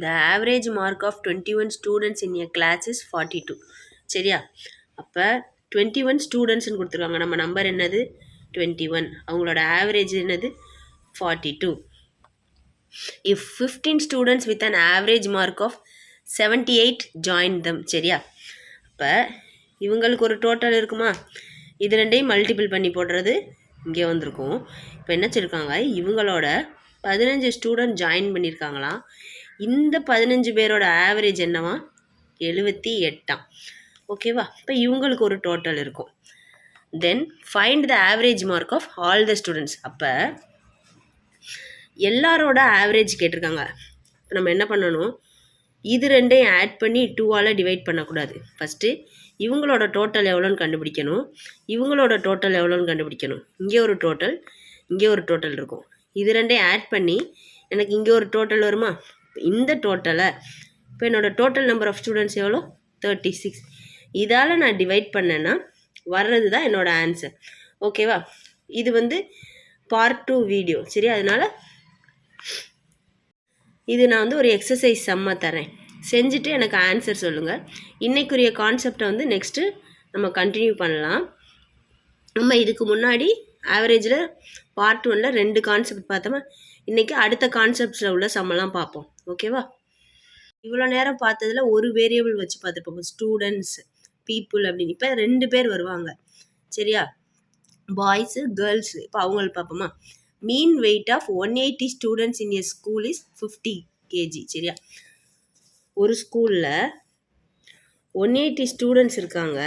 the average mark of 21 students in a class is 42. சரியா? அப்போ 21 ஸ்டூடெண்ட்ஸ்னு கொடுத்துருக்காங்க. நம்ம நம்பர் என்னது 21. அவங்களோட ஆவரேஜ் என்னது 42. If 15 students with an average mark of 78 join them. சரியா? அப்போ இவங்களுக்கு ஒரு டோட்டல் இருக்குமா? இது ரெண்டையும் மல்டிபிள் பண்ணி போடுறது இங்கே வந்திருக்கும். இப்போ என்ன சொல்லியிருக்காங்க, இவங்களோட 15 ஸ்டூடெண்ட் ஜாயின் பண்ணியிருக்காங்களாம். இந்த 15 பேரோட ஆவரேஜ் என்னவா 78. ஓகேவா? இப்போ இவங்களுக்கு ஒரு டோட்டல் இருக்கும். Then find the average mark of all the students. அப்போ எல்லாரோட ஆவரேஜ் கேட்டிருக்காங்க. இப்போ நம்ம என்ன பண்ணணும், இது ரெண்டையும் ஆட் பண்ணி 2ஆல் டிவைட் பண்ணக்கூடாது. ஃபஸ்ட்டு இவங்களோட டோட்டல் எவ்வளோன்னு கண்டுபிடிக்கணும், இவங்களோட டோட்டல் எவ்வளோன்னு கண்டுபிடிக்கணும். இங்கே ஒரு டோட்டல், இங்கே ஒரு டோட்டல் இருக்கும். இது ரெண்டையும் ஆட் பண்ணி எனக்கு இங்கே ஒரு டோட்டல் வருமா? இந்த டோட்டலை இப்போ என்னோடய டோட்டல் நம்பர் ஆஃப் ஸ்டூடெண்ட்ஸ் எவ்வளோ 36. இதால் நான் டிவைட் பண்ணேன்னா வர்றது தான் என்னோடய ஆன்சர். ஓகேவா? இது வந்து பார்ட் 2 வீடியோ. சரி, அதனால் இது நான் வந்து ஒரு எக்ஸசைஸ் சம்மா தரேன், செஞ்சுட்டு எனக்கு ஆன்சர் சொல்லுங்கள். இன்றைக்குரிய கான்செப்டை வந்து நெக்ஸ்ட்டு நம்ம கண்டினியூ பண்ணலாம். நம்ம இதுக்கு முன்னாடி ஆவரேஜில் பார்ட் 1ல் 2 கான்செப்ட் பார்த்தோமா, இன்றைக்கி அடுத்த கான்செப்ட்ஸில் உள்ள சம்மெல்லாம் பார்ப்போம். ஓகேவா? இவ்வளோ நேரம் பார்த்ததில் ஒரு வேரியபிள் வச்சு பார்த்துருப்போம், ஸ்டூடெண்ட்ஸ் பீப்புள் அப்படின்னு. இப்போ 2 பேர் வருவாங்க. சரியா? Boys girls. இப்போ அவங்களுக்கு பார்ப்போமா. Mean weight of 180 students in a school is 50 kg. சரியா? ஒரு ஸ்கூலில் 180 ஸ்டூடெண்ட்ஸ் இருக்காங்க.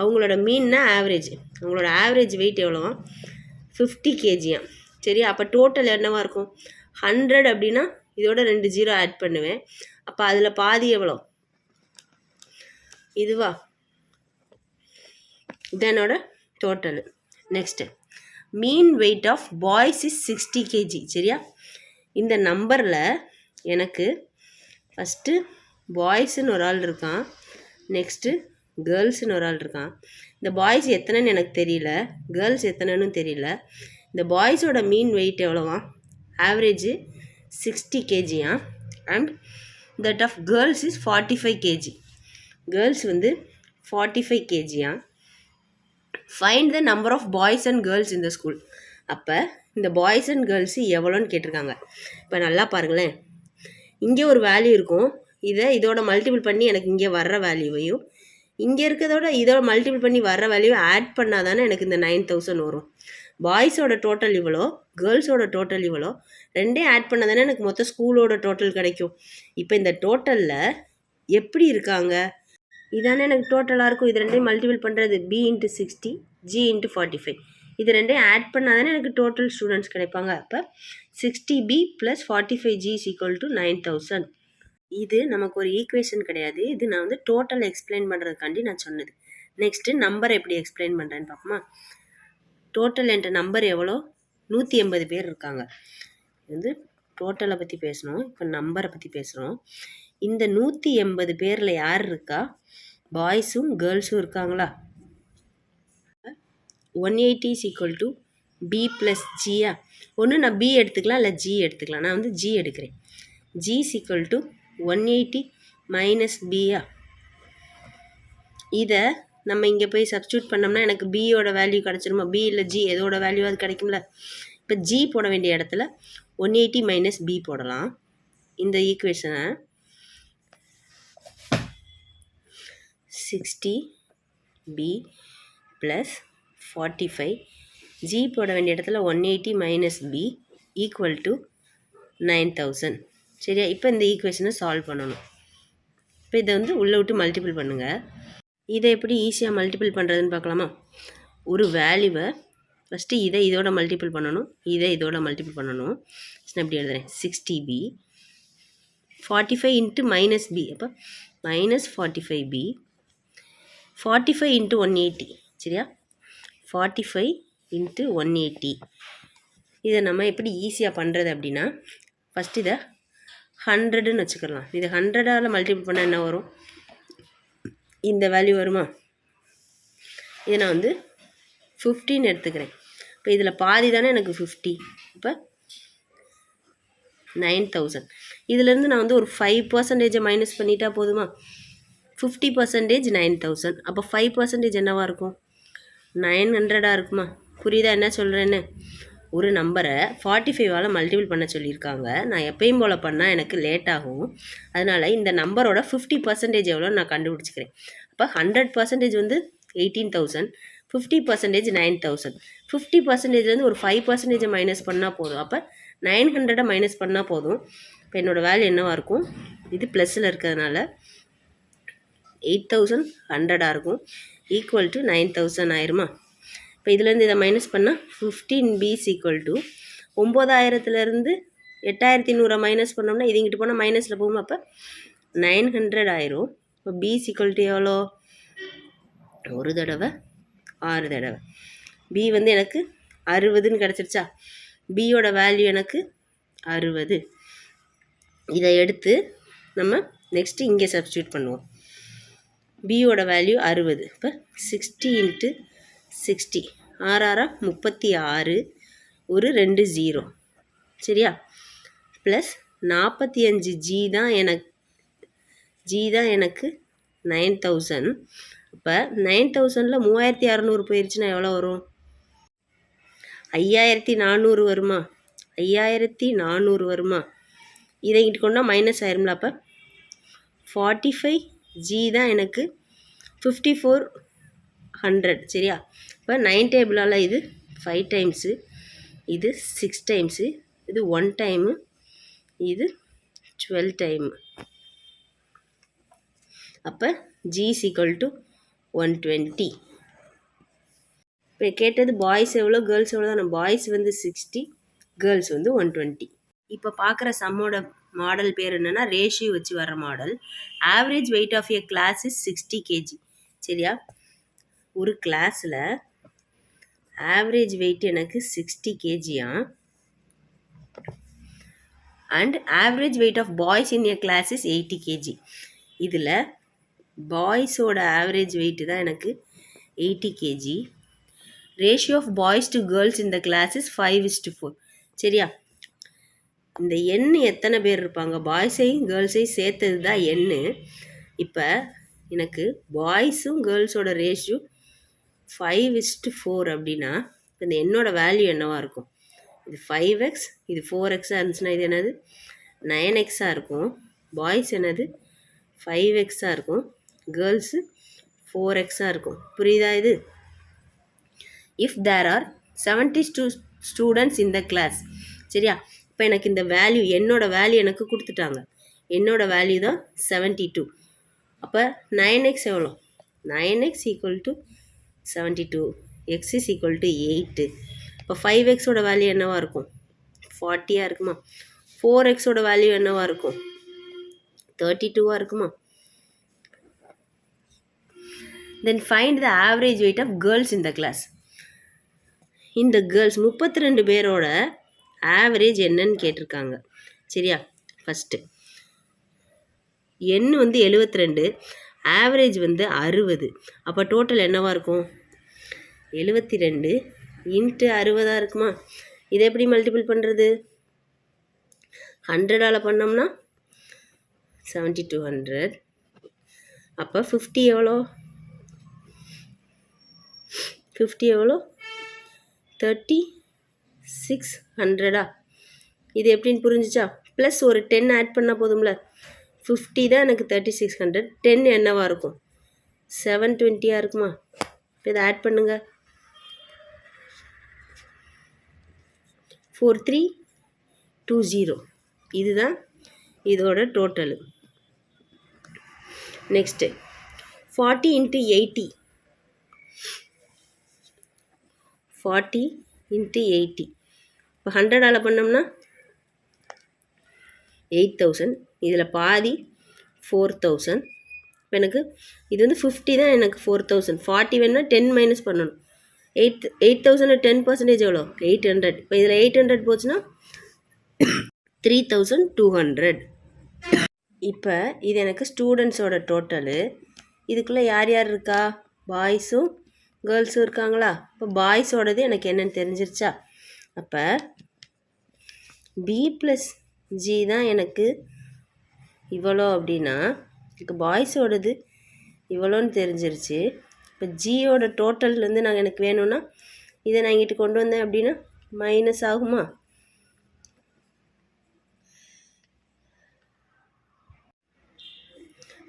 அவங்களோட மீன்னா ஆவரேஜ், அவங்களோட ஆவரேஜ் வெயிட் எவ்வளோவா 50 kg. சரியா? அப்போ டோட்டல் என்னவாக இருக்கும் 100 அப்படின்னா இதோட 2 0 ஆட் பண்ணுவேன். அப்போ அதில் பாதி எவ்வளோ, இதுவா, இதனோட total. Next mean weight of boys is 60 kg. சரியா? இந்த நம்பரில் எனக்கு ஃபஸ்ட்டு பாய்ஸுன்னு ஒரு ஆள் இருக்கான், நெக்ஸ்ட்டு கேர்ள்ஸுன்னு ஒரு ஆள் இருக்கான். இந்த பாய்ஸ் எத்தனைன்னு எனக்கு தெரியல, கேர்ள்ஸ் எத்தனைன்னு தெரியல. இந்த பாய்ஸோட மீன் வெயிட் எவ்வளோவா, average 60 kg. And that of girls is 45 kg. Girls வந்து 45 kg. Find the number of boys and girls இந்த ஸ்கூல். அப்போ இந்த பாய்ஸ் அண்ட் கேர்ள்ஸு எவ்வளோன்னு கேட்டிருக்காங்க. இப்போ நல்லா பாருங்களேன், இங்கே ஒரு வேல்யூ இருக்கும், இதோட மல்டிபிள் பண்ணி எனக்கு இங்கே வர்ற வேல்யூவையும் இங்கே இருக்கிறதோட இதோட மல்டிபிள் பண்ணி வர்ற வேல்யூவை ஆட் பண்ணால் தானே எனக்கு இந்த 9000 வரும். பாய்ஸோட டோட்டல் இவ்வளோ, கேர்ள்ஸோட டோட்டல் இவ்வளோ, ரெண்டையும் ஆட் பண்ணால் தானே எனக்கு மொத்த ஸ்கூலோட டோட்டல் கிடைக்கும். இப்போ இந்த டோட்டலில் எப்படி இருக்காங்க, இதானே எனக்கு டோட்டலாக இருக்கும். இது ரெண்டையும் மல்டிபிள் பண்ணுறது b × 60 g × 45. இது ரெண்டையும் ஆட் பண்ணால் தானே எனக்கு டோட்டல் ஸ்டூடெண்ட்ஸ் கிடைப்பாங்க. அப்போ 60b + 45g = 9000. இது நமக்கு ஒரு ஈக்குவேஷன் கிடையாது, இது நான் வந்து டோட்டல் எக்ஸ்பிளைன் பண்ணுறதுக்காண்டி நான் சொன்னது. நெக்ஸ்ட்டு நம்பர் எப்படி எக்ஸ்பிளைன் பண்ணுறேன்னு பார்ப்போமா. டோட்டல் என்ற நம்பர் எவ்வளோ 180 பேர் இருக்காங்க. இது வந்து டோட்டலை பற்றி பேசணும், இப்போ நம்பரை பற்றி பேசுகிறோம். இந்த 180 பேரில் யார் இருக்கா, பாய்ஸும் கேர்ள்ஸும் இருக்காங்களா. 180 = b + g. ஒன்று நான் b எடுத்துக்கலாம், இல்லை g எடுத்துக்கலாம். நான் வந்து g எடுக்கிறேன். g = 180 - b. இதை நம்ம இங்கே போய் சப்ஸ்டியூட் பண்ணோம்னா எனக்கு பியோட வேல்யூ கிடச்சிருமா, b இல்லை g எதோட வேல்யூ அது கிடைக்கும்ல. இப்போ g போட வேண்டிய இடத்துல 180 - b போடலாம். இந்த ஈக்குவேஷனை 60b + 45, g போட வேண்டிய இடத்துல 180 - b = 9000. சரியா? இப்போ இந்த ஈக்குவேஷனை சால்வ் பண்ணணும். இப்போ இதை வந்து உள்ளே விட்டு மல்டிபிள் பண்ணுங்கள். இதை எப்படி ஈஸியாக மல்டிபிள் பண்ணுறதுன்னு பார்க்கலாமா. ஒரு வேல்யூவை ஃபஸ்ட்டு இதோட மல்டிபிள் பண்ணணும், இதோட மல்டிபிள் பண்ணணும். நான் எப்படி எழுதுறேன், 60b 45 × -b. அப்போ -45b 45 × 180. சரியா? 45 × 180. இதை நம்ம எப்படி ஈஸியாக பண்ணுறது அப்படின்னா, ஃபஸ்ட்டு இதை 100ன்னு வச்சுக்கலாம். இதை 100ஆல் மல்டிபிள் பண்ணால் என்ன வரும், இந்த வேல்யூ வருமா. இதை நான் வந்து 15 எடுத்துக்கிறேன். இப்போ இதில் பாதி தானே எனக்கு 50. இப்போ 9000. இதுலேருந்து நான் வந்து ஒரு 5% மைனஸ் பண்ணிட்டா போதுமா? 50% 9000. அப்போ 5% என்னவா இருக்கும்? 900 இருக்குமா? புரியுதா என்ன சொல்கிறேன்னு? ஒரு நம்பரை 45ஆல் மல்டிபிள் பண்ண சொல்லியிருக்காங்க. நான் எப்பயும் போல் பண்ணால் எனக்கு லேட் ஆகும். அதனால் இந்த நம்பரோட 50% எவ்வளோ நான் கண்டுபிடிச்சிக்கிறேன். அப்போ 100% வந்து 18,000, 50% 9,000. 50%லேருந்து ஒரு 5% மைனஸ் பண்ணால் போதும். அப்போ 900 மைனஸ் பண்ணால் போதும். இப்போ என்னோடய வேல்யூ என்னவாக இருக்கும்? இது ப்ளஸில் இருக்கிறதுனால 8,100 இருக்கும். ஈக்குவல் டு 9,000 ஆயிருமா? இப்போ இதுலேருந்து இதை மைனஸ் பண்ணால் 15b ஈக்குவல் டு 9,000லேருந்து 8,100 மைனஸ் பண்ணோம்னா இது இங்கிட்டு போனால் மைனஸில் போகும். அப்போ 900 ஆயிரும். இப்போ b ஈக்குவல் டு எவ்வளோ? ஒரு தடவை 6 தடவை. b வந்து எனக்கு 60ன்னு கிடச்சிருச்சா? பியோட வேல்யூ எனக்கு 60. இதை எடுத்து நம்ம நெக்ஸ்ட்டு இங்கே சப்ஸ்டியூட் பண்ணுவோம். பியோட வேல்யூ 60. இப்போ 60 × 60 6 36, ஒரு 2 0 சரியா? ப்ளஸ் 45g தான் எனக்கு 9000. இப்போ 9000ல் 3600 போயிடுச்சுன்னா எவ்வளோ வரும்? 5400 வருமா? 5400 வருமா? இதை இங்கிட்டு கொண்டா மைனஸ் ஆயிரும்ல. அப்போ 45g தான் எனக்கு 5400 சரியா? இப்போ 9 டேபிளால் இது 5 டைம்ஸு, இது 6 டைம்ஸு, இது 1 டைமு, இது 12 டைமு. அப்போ g ஈக்குவல் டு 120. இப்போ கேட்டது பாய்ஸ் எவ்வளோ கேர்ள்ஸ் எவ்வளோ தான். பாய்ஸ் வந்து 60, கேர்ள்ஸ் வந்து 120. இப்போ பார்க்குற சம்மோட மாடல் பேர் என்னென்னா ரேஷியோ வச்சு வர model. Average weight of a class is 60 kg சரியா? ஒரு கிளாஸில் ஆவரேஜ் வெயிட் எனக்கு 60 kgயா. And average weight of boys in a class is 80 kg. இதில் பாய்ஸோட ஆவரேஜ் வெயிட்டு தான் எனக்கு 80 kg. Ratio of boys to girls இந்த கிளாஸ் இஸ் 5:4 சரியா? இந்த எண்ணு எத்தனை பேர் இருப்பாங்க? பாய்ஸையும் கேர்ள்ஸையும் சேர்த்தது தான் எண்ணு. இப்போ எனக்கு பாய்ஸும் கேர்ள்ஸோட ரேஷியோ 5:4 அப்படின்னா இந்த என்னோட வேல்யூ என்னவாக இருக்கும்? இது 5x, இது 4xஆக இருந்துச்சுன்னா இது என்னது 9xஆக இருக்கும். பாய்ஸ் என்னது 5xஆக இருக்கும், கேர்ள்ஸு 4xஆக இருக்கும். புரியுதா இது? If there are 72 students in the class சரியா? இப்போ எனக்கு இந்த வேல்யூ என்னோட வேல்யூ எனக்கு கொடுத்துட்டாங்க. என்னோட வேல்யூ தான் 72. அப்போ 9x எவ்வளோ? 9x equal to 72, x is equal to 8. இப்போ 5xோட வேல்யூ என்னவாக இருக்கும்? 40ஆக இருக்குமா? 4xோட வேல்யூ என்னவாக இருக்கும்? 32ஆக இருக்குமா? Then find the average weight of girls in the class. இந்த கேர்ள்ஸ் 32 பேரோட ஆவரேஜ் என்னன்னு கேட்டிருக்காங்க சரியா? ஃபஸ்ட்டு எண் வந்து 72, ஆவரேஜ் வந்து 60. அப்போ டோட்டல் என்னவாக இருக்கும்? 72 × 60 இருக்குமா? இதை எப்படி மல்டிபிள் பண்ணுறது? 100ஆல் பண்ணோம்னா 7200. அப்போ 50 எவ்வளோ? 50 எவ்வளோ? 3600. இது எப்படின்னு புரிஞ்சிச்சா? ப்ளஸ் ஒரு 10 ஆட் பண்ணால் போதும்ல. 50 தான் எனக்கு 3600. 10 என்னவாக இருக்கும்? 720ஆக இருக்குமா? இப்போ இதை ஆட் பண்ணுங்க. 4320. இதுதான் இதோட டோட்டலு. நெக்ஸ்ட்டு 40 × 80. 40 × 80. இப்போ 100ஆல் பண்ணோம்னா 8000. இதில் பாதி 4000. இப்போ எனக்கு இது வந்து 50 தான் எனக்கு 4000. 40 வேணும்னா 10 மைனஸ் பண்ணணும். 8000 10% எவ்வளோ? 800. இப்போ இதில் 800 போச்சுன்னா 3200. இப்போ இது எனக்கு ஸ்டூடெண்ட்ஸோட டோட்டலு. இதுக்குள்ளே யார் யார் இருக்கா? பாய்ஸும் கேர்ள்ஸும் இருக்காங்களா? இப்போ பாய்ஸோடது எனக்கு என்னென்னு தெரிஞ்சிருச்சா? அப்போ b + g தான் எனக்கு இவ்வளோ அப்படின்னா இப்போ பாய்ஸோடது இவ்வளோன்னு தெரிஞ்சிருச்சு. இப்போ ஜியோட டோட்டல்லேருந்து எனக்கு வேணும்னா இதை நான் இங்கிட்டு கொண்டு வந்தேன் அப்படின்னா மைனஸ் ஆகுமா?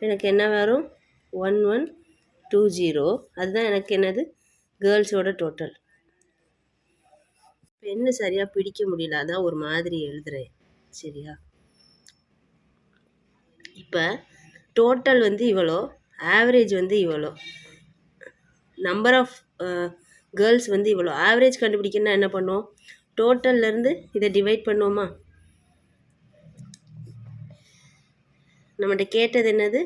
எனக்கு என்ன வரும்? 1120. அதுதான் எனக்கு என்னது கேர்ள்ஸோட டோட்டல். பெண்ணு சரியாக பிடிக்க முடியல, அதான் ஒரு மாதிரி எழுதுகிறேன். சரியா? இப்போ டோட்டல் வந்து இவ்வளோ, ஆவரேஜ் வந்து இவ்வளோ, நம்பர் ஆஃப் கேர்ள்ஸ் வந்து இவ்வளோ. ஆவரேஜ் கண்டுபிடிக்கணும்னா என்ன பண்ணுவோம்? டோட்டல்லேருந்து இதை டிவைட் பண்ணுவோமா? நம்மகிட்ட கேட்டது என்னது?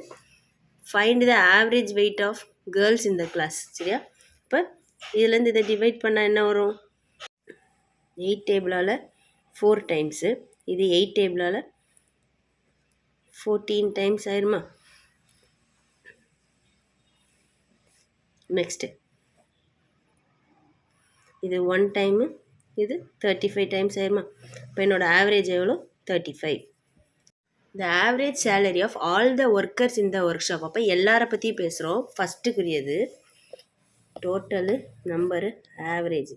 Find the average weight of girls in the class. சரியா? இப்போ இதுலேருந்து இதை டிவைட் பண்ணால் என்ன வரும்? 8 டேபிளால் 4 டைம்ஸு, இது 8 டேபிளால் 14 டைம்ஸ் ஆயிருமா? நெக்ஸ்ட்டு இது 1 டைமு, இது 35 டைம்ஸ் ஆயிருமா? இப்போ என்னோடய ஆவரேஜ் எவ்வளோ? 35. The average salary of all the workers in the work shop எல்லாரை பற்றி பேசுகிறோம். ஃபஸ்ட்டுக்குரியது டோட்டலு, நம்பரு, ஆவரேஜ்.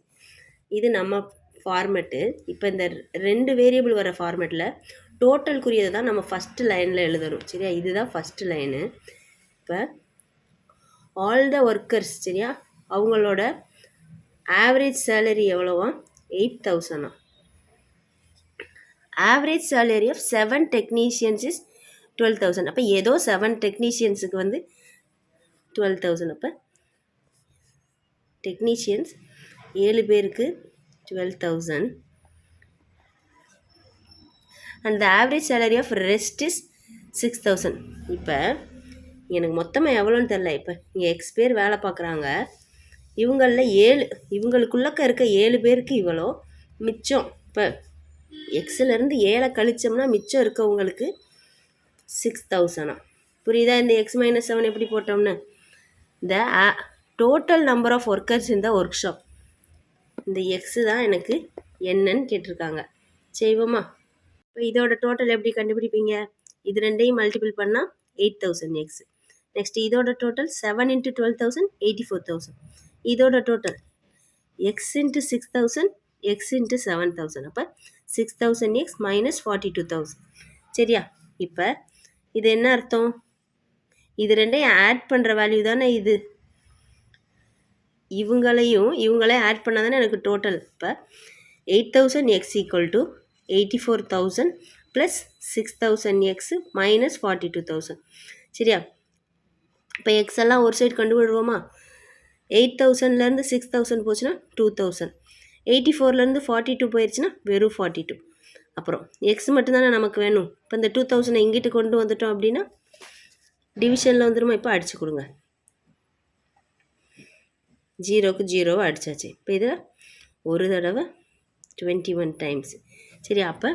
இது நம்ம ஃபார்மெட்டு. இப்போ இந்த 2 வேரியபிள் வர ஃபார்மெட்டில் டோட்டலுக்குரியதை தான் நம்ம ஃபஸ்ட்டு லைனில் எழுதணும். சரியா? இதுதான் ஃபஸ்ட்டு லைனு. இப்போ ஆல் த ஒர்க்கர்ஸ், சரியா, அவங்களோட ஆவரேஜ் சேலரி எவ்வளோவா? 8000. Average salary of 7 technicians is 12,000. அப்போ ஏதோ 7 டெக்னீஷியன்ஸுக்கு வந்து 12,000. அப்போ டெக்னீஷியன்ஸ் 7 பேருக்கு 12,000. And the average salary of rest is 6,000. இப்போ எனக்கு மொத்தமாக எவ்வளோன்னு தெரில. இப்போ இங்கே X பேர் வேலை பார்க்குறாங்க. இவங்களில் 7, இவங்களுக்குள்ளக்க இருக்க 7 பேருக்கு இவ்வளோ, மிச்சம் இப்போ எக்ஸிலேருந்து 7 கழிச்சோம்னா மிச்சம் இருக்கவங்களுக்கு 6,000. புரியுதா? இந்த X-7 எப்படி போட்டோம்னு? The total number of workers in the work shop. இந்த எக்ஸு தான் எனக்கு என்னன்னு கேட்டிருக்காங்க. செய்வோமா? இப்போ இதோட டோட்டல் எப்படி கண்டுபிடிப்பீங்க? இது ரெண்டையும் மல்டிபிள் பண்ணால் 8,000 எக்ஸ். நெக்ஸ்ட் இதோட டோட்டல் 7 × 12,000 84,000. இதோட total X into 6,000 X into 7,000. அப்போ 6,000 எக்ஸ் மைனஸ் 42,000. சரியா? இப்போ இது என்ன அர்த்தம்? இது ரெண்டையும் ஆட் பண்ணுற வேல்யூ தானே இது. இவங்களையும் ஆட் பண்ணால் தானே எனக்கு டோட்டல். இப்போ 8,000 X equal to 84,000 plus 6,000 X minus 42,000. சரியா? இப்போ எக்ஸ் எல்லாம் ஒரு சைடு கொண்டு விடுவோமா? 8,000லேருந்து 6,000 போச்சுன்னா 2,000. 84லேருந்து 42 போயிடுச்சுன்னா வெறும் 42. அப்புறம் எக்ஸ் மட்டும்தானே நமக்கு வேணும். இப்போ இந்த 2,000 இங்கிட்டு கொண்டு வந்துட்டோம் அப்படின்னா டிவிஷனில் வந்துடுமா? இப்போ அடிச்சு கொடுங்க. 0க்கு 0 அடித்தாச்சு. இப்போ இதில் ஒரு தடவை 21 டைம்ஸ். சரி, அப்போ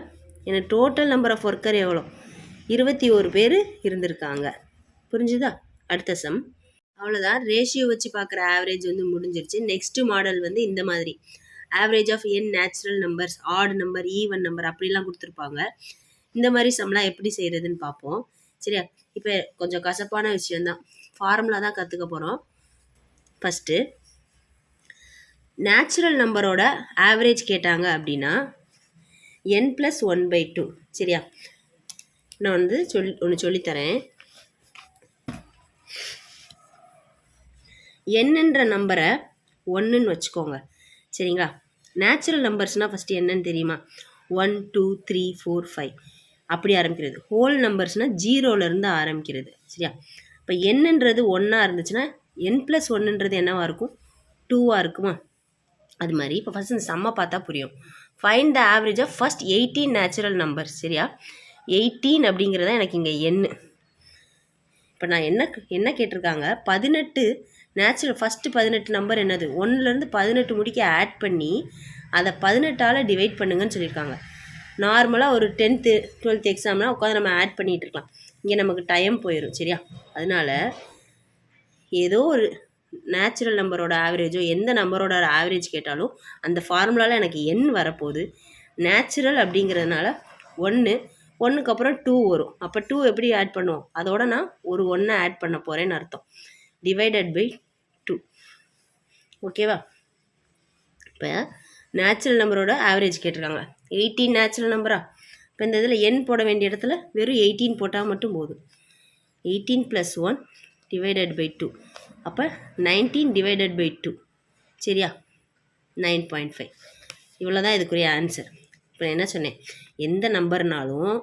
எனக்கு டோட்டல் நம்பர் ஆஃப் ஒர்க்கர் எவ்வளோ? 21 பேர் இருந்திருக்காங்க. புரிஞ்சுதா? அடுத்த சம். அவ்வளோதான். ரேஷியோ வச்சு பார்க்குற ஆவரேஜ் வந்து முடிஞ்சிருச்சு. நெக்ஸ்ட்டு மாடல் வந்து இந்த மாதிரி average of n natural numbers, odd number, even number அப்படிலாம் கொடுத்துருப்பாங்க. இந்த மாதிரி சம்லாம் எப்படி செய்கிறதுன்னு பார்ப்போம். சரியா? இப்போ கொஞ்சம் கசப்பான விஷயந்தான். ஃபார்முலா தான் கற்றுக்க போகிறோம். ஃபஸ்ட்டு நேச்சுரல் நம்பரோட ஆவரேஜ் கேட்டாங்க அப்படின்னா n+1/2. சரியா? நான் வந்து ஒன்று சொல்லித்தரேன். என்னன்ற நம்பரை 1ன்னு வச்சுக்கோங்க. சரிங்களா? நேச்சுரல் நம்பர்ஸ்னால் ஃபஸ்ட்டு என்னன்னு தெரியுமா? 1 2 3 4 5 அப்படி ஆரம்பிக்கிறது. ஹோல் நம்பர்ஸ்னால் 0லேருந்து ஆரம்பிக்கிறது. சரியா? இப்போ என்னன்றது 1ஆக இருந்துச்சுன்னா n+1ன்றது என்னவாக இருக்கும்? 2ஆக இருக்குமா? அது மாதிரி இப்போ ஃபஸ்ட் இந்த சம்மை பார்த்தா புரியும். Find the average of first 18 natural numbers. சரியா? 18 அப்படிங்கிறத எனக்கு இங்கே n. இப்போ நான் என்ன கேட்டிருக்காங்க? 18 நேச்சுரல் ஃபஸ்ட்டு 18 நம்பர் என்னது? 1லேருந்து 18 முடிக்க ஆட் பண்ணி அதை 18ஆல் டிவைட் பண்ணுங்கன்னு சொல்லியிருக்காங்க. நார்மலாக ஒரு 10th 12th எக்ஸாம்லாம் உட்காந்து நம்ம ஆட் பண்ணிகிட்டு இருக்கலாம். இங்கே நமக்கு டைம் போயிடும். சரியா? அதனால் ஏதோ ஒரு நேச்சுரல் நம்பரோட ஆவரேஜோ எந்த நம்பரோட ஆவரேஜ் கேட்டாலும் அந்த ஃபார்முலாவில் எனக்கு n வரப்போகுது. நேச்சுரல் அப்படிங்கிறதுனால 1 1க்கு அப்புறம் 2 வரும். அப்போ 2 எப்படி ஆட் பண்ணுவோம்? அதோட நான் ஒரு 1 ஆட் பண்ண போகிறேன்னு அர்த்தம். Divided by 2. ஓகேவா? இப்போ நேச்சுரல் நம்பரோட ஆவரேஜ் கேட்டிருக்காங்க. 18 நேச்சுரல் நம்பரா? இப்போ இந்த இதில் n போட வேண்டிய இடத்துல வெறும் 18 போட்டால் மட்டும் போதும். 18 + 1 டிவைடட் பை 2. அப்போ 19 டிவைடட் பை 2. சரியா? 9.5. இவ்வளோ தான் இதுக்குரிய ஆன்சர். இப்போ நான் என்ன சொன்னேன், எந்த நம்பர்னாலும்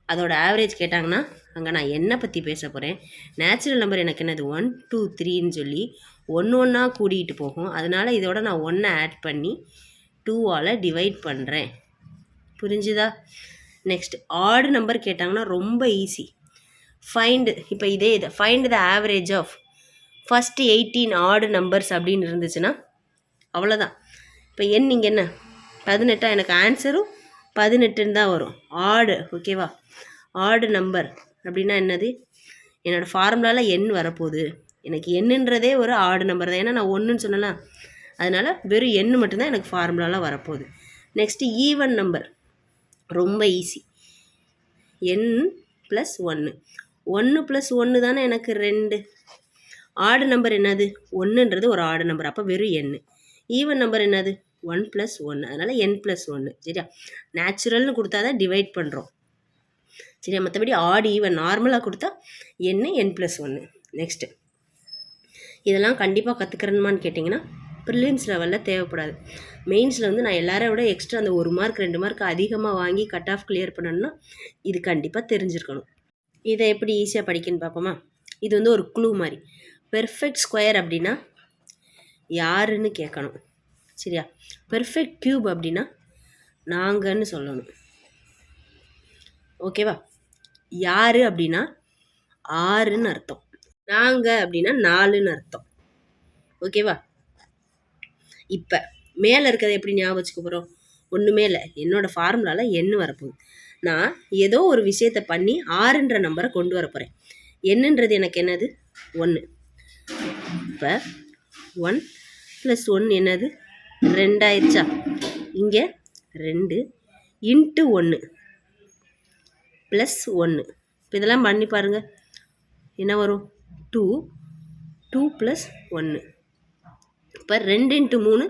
அதோட ஆவரேஜ் கேட்டாங்கன்னா அங்கே நான் என்ன பற்றி பேச போகிறேன். நேச்சுரல் நம்பர் எனக்கு என்னது 1 2 3ன்னு சொல்லி ஒன்றா கூட்டிகிட்டு போகும். அதனால் இதோட நான் 1 ஆட் பண்ணி 2ஆல் டிவைட் பண்ணுறேன். புரிஞ்சுதா? நெக்ஸ்ட் ஆட் நம்பர் கேட்டாங்கன்னா ரொம்ப ஈஸி. இப்போ இதே இதை find the average of first 18 odd numbers அப்படின்னு இருந்துச்சுன்னா அவ்வளோதான். இப்போ இங்கே என்ன 18, எனக்கு ஆன்சரும் 18ன்னு தான் வரும். ஆடு, ஓகேவா? ஆடு நம்பர் அப்படின்னா என்னது? என்னோடய ஃபார்முலாவில் n வரப்போகுது. எனக்கு என்னன்றதே ஒரு ஆடு நம்பர் தான். ஏன்னா நான் 1ன்னு சொன்னலாம், அதனால் வெறும் n மட்டும்தான் எனக்கு ஃபார்முலாவில் வரப்போகுது. நெக்ஸ்ட்டு ஈவன் நம்பர் ரொம்ப ஈஸி. n + 1. 1 + 1 தானே எனக்கு 2. ஆடு நம்பர் என்னது? 1ன்றது ஒரு ஆடு நம்பர், அப்போ வெறும் n. ஈவன் நம்பர் என்னது? 1 + 1, அதனால் n + 1. சரியா? நேச்சுரல்னு கொடுத்தா தான் டிவைட் பண்ணுறோம். சரியா? மற்றபடி ஆடு ஈவன் நார்மலாக கொடுத்தா n + 1. நெக்ஸ்ட்டு இதெல்லாம் கண்டிப்பாக கற்றுக்கிறணுமான்னு கேட்டிங்கன்னா ப்ரிலிம்ஸ் லெவலில் தேவைப்படாது. மெயின்ஸில் வந்து நான் எல்லாரை விட எக்ஸ்ட்ரா அந்த 1 மார்க் 2 மார்க் அதிகமாக வாங்கி கட் ஆஃப் கிளியர் பண்ணணும்னா இது கண்டிப்பாக தெரிஞ்சிருக்கணும். இதை எப்படி ஈஸியாக படிக்கணும்னு பார்ப்போமா? இது வந்து ஒரு க்ளூ மாதிரி. பெர்ஃபெக்ட் ஸ்கொயர் அப்படின்னா யாருன்னு கேட்கணும். சரியா? பெர்ஃபெக்ட் க்யூப் அப்படின்னா நாங்கன்னு சொல்லணும். ஓகேவா? யார் அப்படின்னா 6ன்னு அர்த்தம். நாங்கள் அப்படின்னா 4ன்னு அர்த்தம். ஓகேவா? இப்போ மேலே இருக்கிறத எப்படி ஞாபகம் வச்சுக்க போகிறோம்? ஒன்றுமே இல்லை, என்னோடய ஃபார்முலாவில் n வரப்போகுது. நான் ஏதோ ஒரு விஷயத்தை பண்ணி 6ன்ற நம்பரை கொண்டு வர போகிறேன். என்னன்றது எனக்கு என்னது? 1. இப்போ 1 + 1 என்னது? 2 ஆயிடுச்சா? இங்கே 2 × 1 + 1. இப்போ இதெல்லாம் பண்ணி பாருங்கள், என்ன வரும்? 2 + 1. இப்போ 2 × 3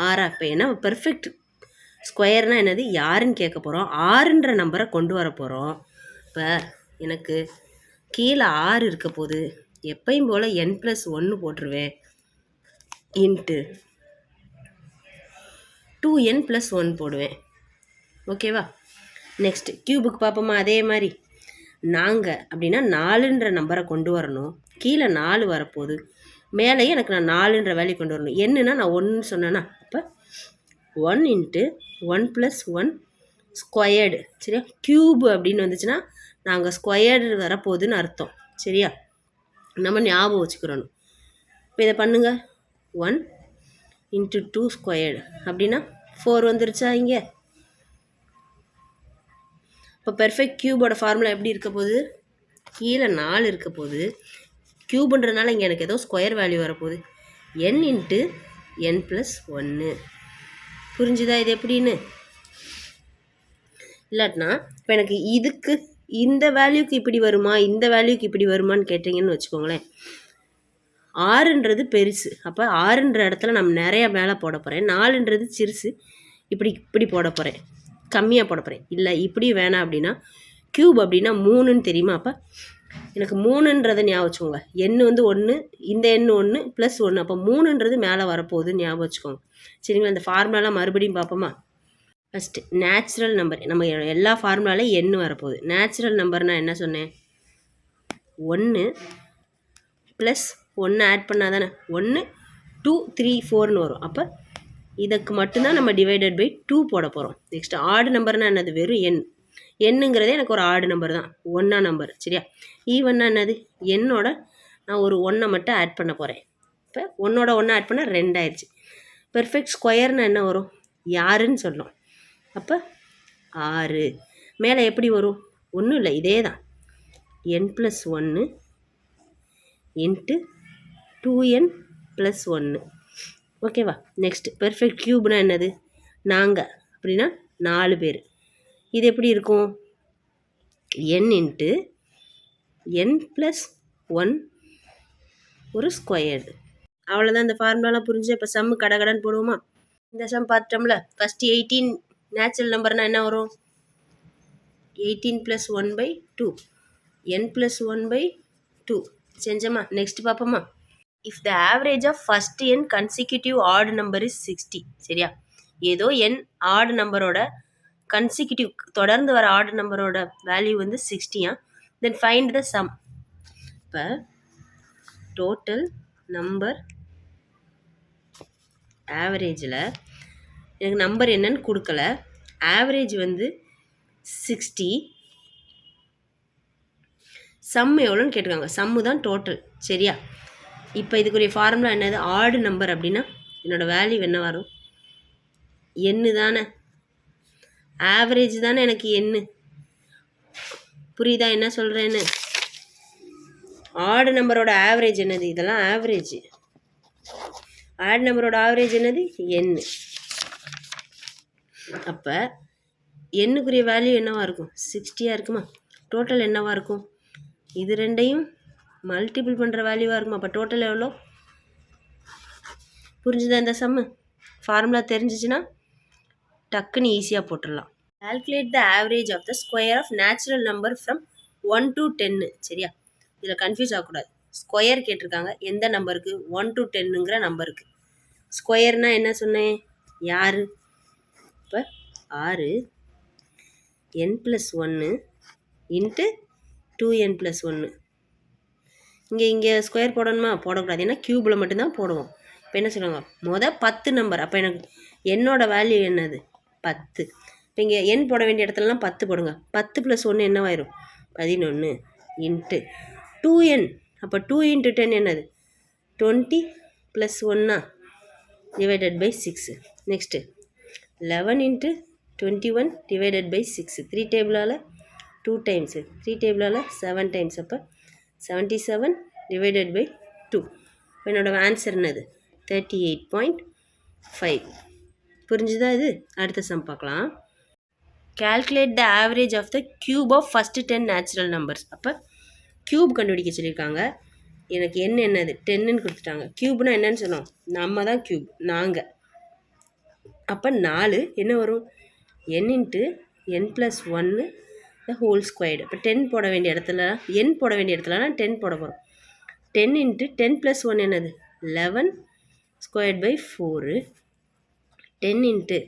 6. இப்போ என்ன பெர்ஃபெக்ட் ஸ்கொயர்னால் என்னது? யாருன்னு கேட்க போகிறோம். 6ன்ற நம்பரை கொண்டு வர போகிறோம். இப்போ எனக்கு கீழே 6 இருக்க போது எப்பயும் போல் n + 1 போட்டுருவேன். இன்ட்டு 2n + 1 போடுவேன். ஓகேவா? நெக்ஸ்ட்டு க்யூபுக்கு பார்ப்போமா? அதே மாதிரி நாங்கள் அப்படின்னா 4ன்ற நம்பரை கொண்டு வரணும். கீழே 4 வரப்போகுது, மேலேயே எனக்கு நான் 4ன்ற வேல்யூ கொண்டு வரணும். என்னன்னா நான் 1ன்னு சொன்னேன்னா அப்போ 1 × 1 + 1 ஸ்கொயர்டு. சரியா? க்யூபு அப்படின்னு வந்துச்சுன்னா நாங்கள் ஸ்கொயர்டு வரப்போகுதுன்னு அர்த்தம். சரியா? நம்ம ஞாபகம் வச்சுக்கிறணும். இப்போ இதை பண்ணுங்கள். 1 × 2 ஸ்கொயர்டு அப்படின்னா 4 வந்துருச்சா? இங்கே இப்போ பெர்ஃபெக்ட் க்யூபோட ஃபார்முலா எப்படி இருக்க போகுது? கீழே 4 இருக்க போகுது, க்யூப்ன்றதுனால இங்கே எனக்கு ஏதோ ஸ்கொயர் வேல்யூ வரப்போகுது. n × n + 1. புரிஞ்சுதா இது எப்படின்னு? இல்லாட்டினா இப்போ எனக்கு இதுக்கு இந்த வேல்யூக்கு இப்படி வருமா, இந்த வேல்யூக்கு இப்படி வருமானு கேட்டிங்கன்னு வச்சுக்கோங்களேன். 6ன்றது பெருசு, அப்போ 6ன்ற இடத்துல நம்ம நிறையா மேலே போட போகிறேன். 4ன்றது சிறுசு, இப்படி போட போகிறேன், கம்மியாக போட போகிறேன். இல்லை இப்படி வேணாம் அப்படின்னா க்யூப் அப்படின்னா 3ன்னு தெரியுமா? அப்போ எனக்கு 3ன்றதை ஞாபகம் வச்சுக்கோங்க. n வந்து 1, இந்த n 1 + 1, அப்போ 3ன்றது மேலே வரப்போகுதுன்னு ஞாபகம் வச்சுக்கோங்க. சரிங்களா? இந்த ஃபார்முலாலாம் மறுபடியும் பார்ப்போமா? ஃபஸ்ட்டு நேச்சுரல் நம்பர், நம்ம எல்லா ஃபார்முலாலையும் n வரப்போகுது. நேச்சுரல் நம்பர்னால் என்ன சொன்னேன்? 1 + 1 ஆட் பண்ணால் தானே 1 2 3 4ன்னு வரும். அப்போ இதுக்கு மட்டும்தான் நம்ம டிவைடட் பை 2 போட போகிறோம். நெக்ஸ்ட் ஆடு நம்பர்னால் என்னது? வெறும் n. என்னங்கிறதே எனக்கு ஒரு ஆடு நம்பர் தான், 1ஆ நம்பர். சரியா? ஈவன்னா என்னது? என்னோட நான் ஒரு 1 மட்டும் ஆட் பண்ண போகிறேன். இப்போ 1ஓட 1 ஆட் பண்ணால் 2 ஆயிடுச்சு. பெர்ஃபெக்ட் ஸ்கொயர்னால் என்ன வரும்? யாருன்னு சொல்லணும். அப்போ 6. மேலே எப்படி வரும்? ஒன்றும் இல்லை, இதே தான், n + 1 × 2n + 1. ஓகேவா? நெக்ஸ்ட் பெர்ஃபெக்ட் க்யூப்னா என்னது? நாங்கள் அப்படின்னா 4 பேர். இது எப்படி இருக்கும்? n இன்ட்டு n ப்ளஸ் 1 ஒரு ஸ்கொயர்டு. அவ்வளோதான். இந்த ஃபார்முலாலாம் புரிஞ்சு இப்போ சம்மு கடகடன்னு போடுவோமா? இந்த சம் பார்த்துட்டோம்ல. ஃபஸ்ட்டு 18 நேச்சுரல் நம்பர்னால் என்ன வரும்? 18 + 1/2 n + 1/2 செஞ்சோமா? நெக்ஸ்ட் பார்ப்போமா? If the average of first n consecutive odd number is 60. சரியா? ஏதோ n ஆட் நம்பரோட கன்சிக்யூட்டிவ் தொடர்ந்து வர ஆட் நம்பரோட வேல்யூ வந்து 60. தென் ஃபைண்ட் த சம். இப்போ டோட்டல் நம்பர் ஆவரேஜில் எனக்கு நம்பர் என்னன்னு கொடுக்கல. ஆவரேஜ் வந்து 60. சம் எவ்வளோன்னு கேட்டிருக்காங்க. சம்மு தான் டோட்டல். சரியா? இப்போ இதுக்குரிய ஃபார்முலா என்னது? ஆடு நம்பர் அப்படின்னா என்னோடய வேல்யூ என்ன வரும்? எண்ணு தானே, ஆவரேஜ் தானே எனக்கு எண்ணு. புரியுதா என்ன சொல்கிறேன்னு? ஆடு நம்பரோட ஆவரேஜ் என்னது? இதெல்லாம் ஆவரேஜ். ஆட் நம்பரோட ஆவரேஜ் என்னது? எண்ணு. அப்போ எண்ணுக்குரிய வேல்யூ என்னவாக இருக்கும்? 60 இருக்குமா? டோட்டல் என்னவாக இருக்கும்? இது ரெண்டையும் மல்டிபிள் பண்ணுற வேல்யூவாக இருக்குமா? அப்போ டோட்டல் எவ்வளோ? புரிஞ்சுதா இந்த சம்மு? ஃபார்முலா தெரிஞ்சிச்சுன்னா டக்குன்னு ஈஸியாக போட்டுடலாம். Calculate the average of the square of natural number from 1 to 10. சரியா? இதில் கன்ஃபியூஸ் ஆகக்கூடாது. ஸ்கொயர் கேட்டிருக்காங்க. எந்த நம்பருக்கு? 1 to 10ங்கிற நம்பருக்கு. ஸ்கொயர்னால் என்ன சொன்னேன்? யார்? இப்போ 6 n + 1 இன்ட்டு 2n + 1. இங்கே ஸ்கொயர் போடணுமா? போடக்கூடாது. ஏன்னா க்யூபில் மட்டும்தான் போடுவோம். இப்போ என்ன சொல்லுவாங்க? 10 நம்பர். அப்போ எனக்கு என்னோட வேல்யூ என்னது? 10. இப்போ இங்கே n போட வேண்டிய இடத்துலலாம் 10 போடுங்க. 10 + 1 என்னவாயிரும்? 11 இன்ட்டு 2n. அப்போ 2 × 10 என்னது? 20 + 1 divided by 6. Next 11 × 21 divided by 6. 3 டேபிளால் 2 டைம்ஸு, 3 டேபிளால் 7 டைம்ஸ். அப்போ 77 டிவைடட் பை 2. இப்போ என்னோடய ஆன்சர் என்னது? 38.5. புரிஞ்சுதா இது? அடுத்த சம் பார்க்கலாம். Calculate the average of the cube of first 10 natural numbers. அப்போ க்யூப் கண்டுபிடிக்க சொல்லியிருக்காங்க. எனக்கு என்னது? 10ன்னு கொடுத்துட்டாங்க. க்யூப்னா என்னன்னு சொன்னோம்? நம்ம தான் க்யூப், நாங்கள். அப்போ 4 என்ன வரும்? n × n + 1 the whole squared. இப்போ 10 போட வேண்டிய இடத்துல n போட வேண்டிய இடத்துலனா 10 போட போகிறோம். 10 × 10 + 1 என்னது? 11 ஸ்கொயர்ட் பை 4. 10 ×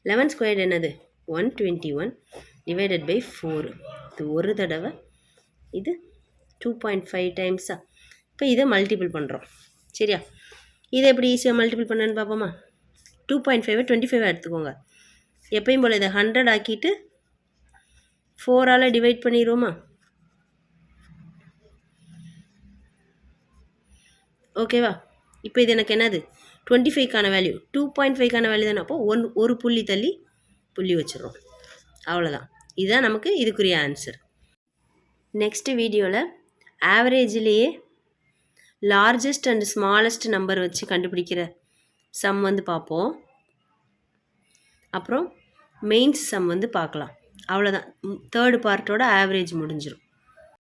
11 ஸ்கொயர்டு என்னது? 121 டிவைடட் பை 4. இது ஒரு தடவை, இது 2.5 டைம்ஸா? இப்போ இதை மல்டிபிள் பண்ணுறோம். சரியா? இதை எப்படி ஈஸியாக மல்டிபிள் பண்ணணுன்னு பார்ப்போமா? 2.5 25 எடுத்துக்கோங்க. எப்பயும் போல் இதை 100 ஆக்கிட்டு 4ஆல் டிவைட் பண்ணிடுவோமா? ஓகேவா? இப்போ இது எனக்கு என்னது? 25க்கான வேல்யூ, 2.5க்கான வேல்யூ தானே. அப்போ ஒரு புள்ளி தள்ளி புள்ளி வச்சிடுறோம். அவ்வளோதான். இதுதான் நமக்கு இதுக்குரிய ஆன்சர். நெக்ஸ்ட் வீடியோவில் ஆவரேஜிலேயே லார்ஜஸ்ட் அண்ட் ஸ்மாலஸ்ட் நம்பர் வச்சு கண்டுபிடிக்கிற சம் வந்து பார்ப்போம். அப்புறம் மெயின்ஸ் சம் வந்து பார்க்கலாம். அவ்வளோதான். 3rd பார்ட்டோட ஆவரேஜ் முடிஞ்சிடும்.